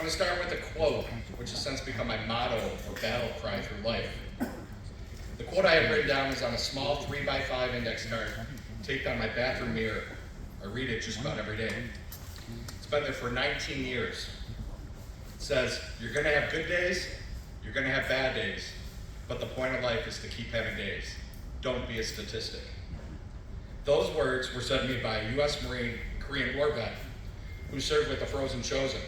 want to start with a quote, which has since become my motto or battle cry through life. The quote I have written down is on a small 3x5 index card taped on my bathroom mirror. I read it just about every day. It's been there for 19 years. It says, you're going to have good days, you're going to have bad days, but the point of life is to keep having days. Don't be a statistic. Those words were said to me by a U.S. Marine Korean War vet who served with the Frozen Chosen.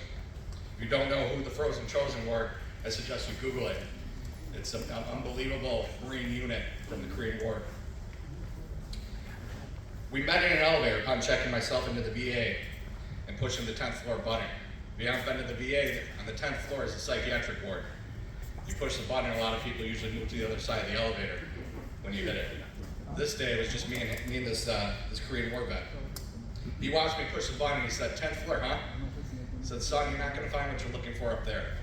If you don't know who the Frozen Chosen were, I suggest you Google it. It's an unbelievable Marine unit from the Korean War. We met in an elevator upon checking myself into the VA and pushing the 10th floor button. If you haven't been to the VA, on the 10th floor is a psychiatric ward. You push the button, a lot of people usually move to the other side of the elevator when you hit it. This day it was just me and this Korean War vet. He watched me push the button and he said, 10th floor, huh? He said, son, you're not going to find what you're looking for up there.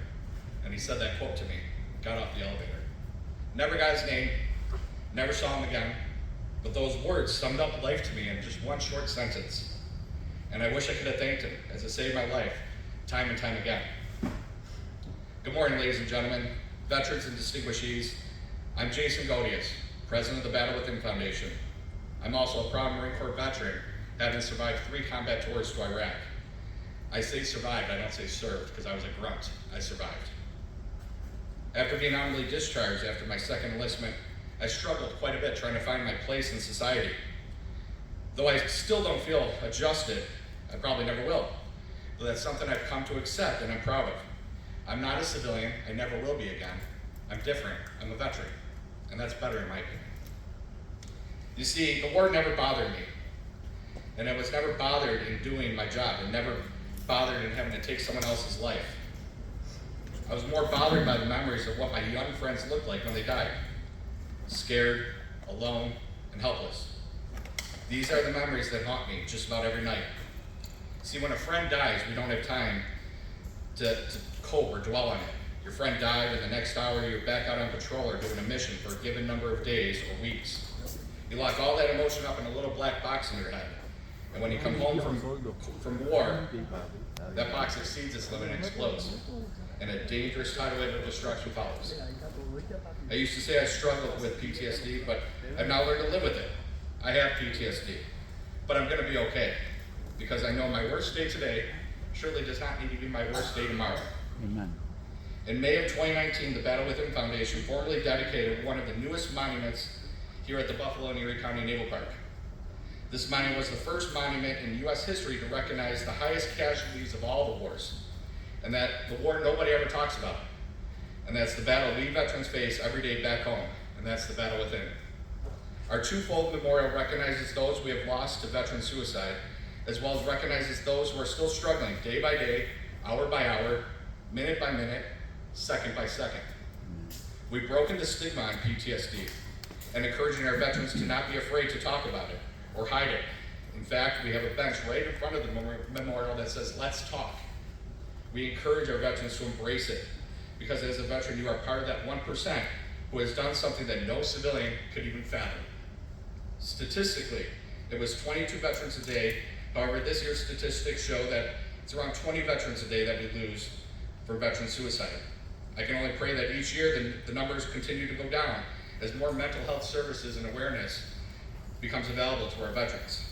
And he said that quote to me, got off the elevator. Never got his name, never saw him again, but those words summed up life to me in just one short sentence. And I wish I could have thanked him, as it saved my life time and time again. Good morning, ladies and gentlemen, veterans and distinguishees. I'm Jason Godios, president of the Battle Within Foundation. I'm also a proud Marine Corps veteran, having survived 3 combat tours to Iraq. I say survived, I don't say served, because I was a grunt. I survived. After being honorably discharged after my second enlistment, I struggled quite a bit trying to find my place in society. Though I still don't feel adjusted, I probably never will. Though that's something I've come to accept and I'm proud of. I'm not a civilian, I never will be again. I'm different, I'm a veteran, and that's better in my opinion. You see, the war never bothered me, and I was never bothered in doing my job, and never bothered in having to take someone else's life. I was more bothered by the memories of what my young friends looked like when they died. Scared, alone, and helpless. These are the memories that haunt me just about every night. See, when a friend dies, we don't have time to cope or dwell on it. Your friend died, and the next hour you're back out on patrol or doing a mission for a given number of days or weeks. You lock all that emotion up in a little black box in your head. And when you come home from war, that box exceeds its limit and explodes. And a dangerous tidal wave of destruction follows. I used to say I struggled with PTSD, but I've now learned to live with it. I have PTSD, but I'm going to be okay, because I know my worst day today surely does not need to be my worst day tomorrow. Amen. In May of 2019, the Battle Within Foundation formally dedicated one of the newest monuments here at the Buffalo and Erie County Naval Park. This monument was the first monument in U.S. history to recognize the highest casualties of all the wars, and that the war nobody ever talks about. And that's the battle we veterans face every day back home, and that's the battle within. Our twofold memorial recognizes those we have lost to veteran suicide, as well as recognizes those who are still struggling day by day, hour by hour, minute by minute, second by second. We've broken the stigma on PTSD and encouraging our veterans to not be afraid to talk about it or hide it. In fact, we have a bench right in front of the memorial that says, let's talk. We encourage our veterans to embrace it, because as a veteran, you are part of that 1% who has done something that no civilian could even fathom. Statistically, it was 22 veterans a day. However, this year's statistics show that it's around 20 veterans a day that we lose for veteran suicide. I can only pray that each year the numbers continue to go down as more mental health services and awareness becomes available to our veterans.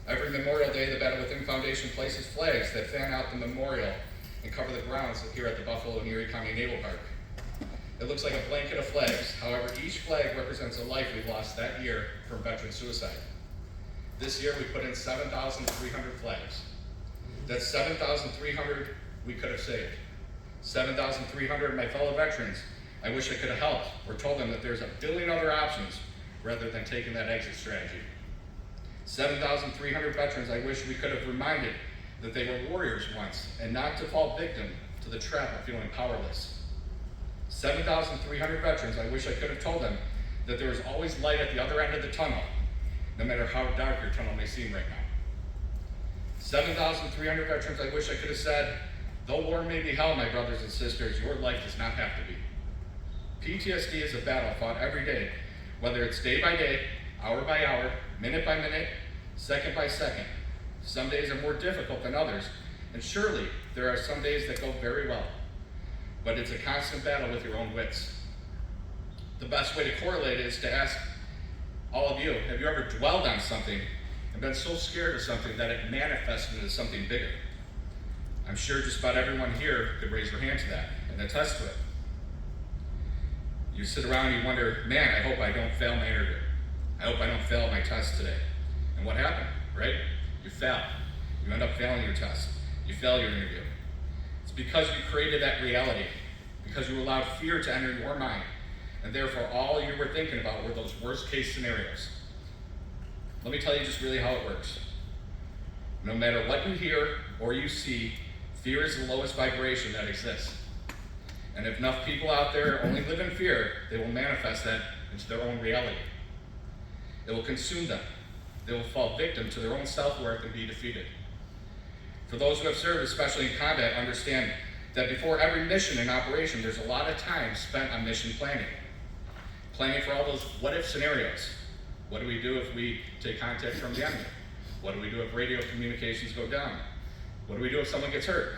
Every Memorial Day, the Battle Within Foundation places flags that fan out the memorial and cover the grounds here at the Buffalo and Erie County Naval Park. It looks like a blanket of flags. However, each flag represents a life we've lost that year from veteran suicide. This year, we put in 7,300 flags. That's 7,300 we could have saved. 7,300 of my fellow veterans, I wish I could have helped or told them that there's a billion other options rather than taking that exit strategy. 7,300 veterans I wish we could have reminded that they were warriors once and not to fall victim to the trap of feeling powerless. 7,300 veterans I wish I could have told them that there is always light at the other end of the tunnel, no matter how dark your tunnel may seem right now. 7,300 veterans I wish I could have said, though war may be hell, my brothers and sisters, your life does not have to be. PTSD is a battle fought every day, whether it's day by day, hour by hour, minute by minute, second by second. Some days are more difficult than others, And surely, there are some days that go very well, but it's a constant battle with your own wits. The best way to correlate it is to ask all of you, have you ever dwelled on something and been so scared of something that it manifested into something bigger? I'm sure just about everyone here could raise their hand to that and attest to it. You sit around and you wonder, man, I hope I don't fail my interview. I hope I don't fail my test today. And what happened, right? You fail. You end up failing your test. You fail your interview. It's because you created that reality, because you allowed fear to enter your mind, and therefore all you were thinking about were those worst case scenarios. Let me tell you just really how it works. No matter what you hear or you see, fear is the lowest vibration that exists. And if enough people out there only live in fear, they will manifest that into their own reality. It will consume them. They will fall victim to their own self-worth and be defeated. For those who have served, especially in combat, understand that before every mission and operation, there's a lot of time spent on mission planning. Planning for all those what-if scenarios. What do we do if we take contact from the enemy? What do we do if radio communications go down? What do we do if someone gets hurt?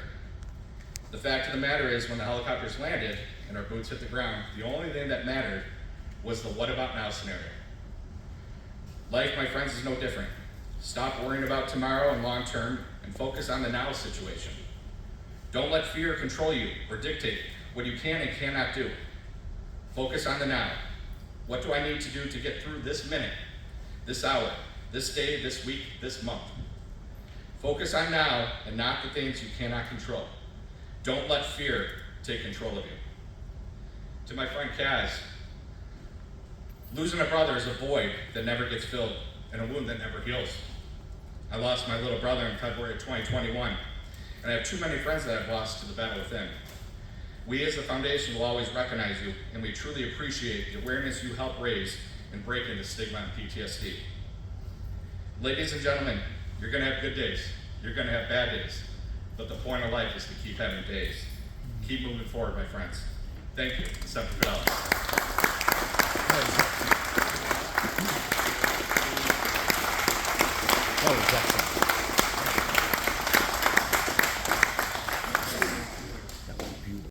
The fact of the matter is, when the helicopters landed and our boots hit the ground, the only thing that mattered was the what about now scenario. Life, my friends, is no different. Stop worrying about tomorrow and long term and focus on the now situation. Don't let fear control you or dictate what you can and cannot do. Focus on the now. What do I need to do to get through this minute, this hour, this day, this week, this month? Focus on now and not the things you cannot control. Don't let fear take control of you. To my friend Kaz, losing a brother is a void that never gets filled and a wound that never heals. I lost my little brother in February of 2021, and I have too many friends that I've lost to the battle within. We as the foundation will always recognize you, and we truly appreciate the awareness you help raise in breaking the stigma on PTSD. Ladies and gentlemen, you're going to have good days. You're going to have bad days. But the point of life is to keep having days. Keep moving forward, my friends. Thank you. Semper Fidelis. That was excellent.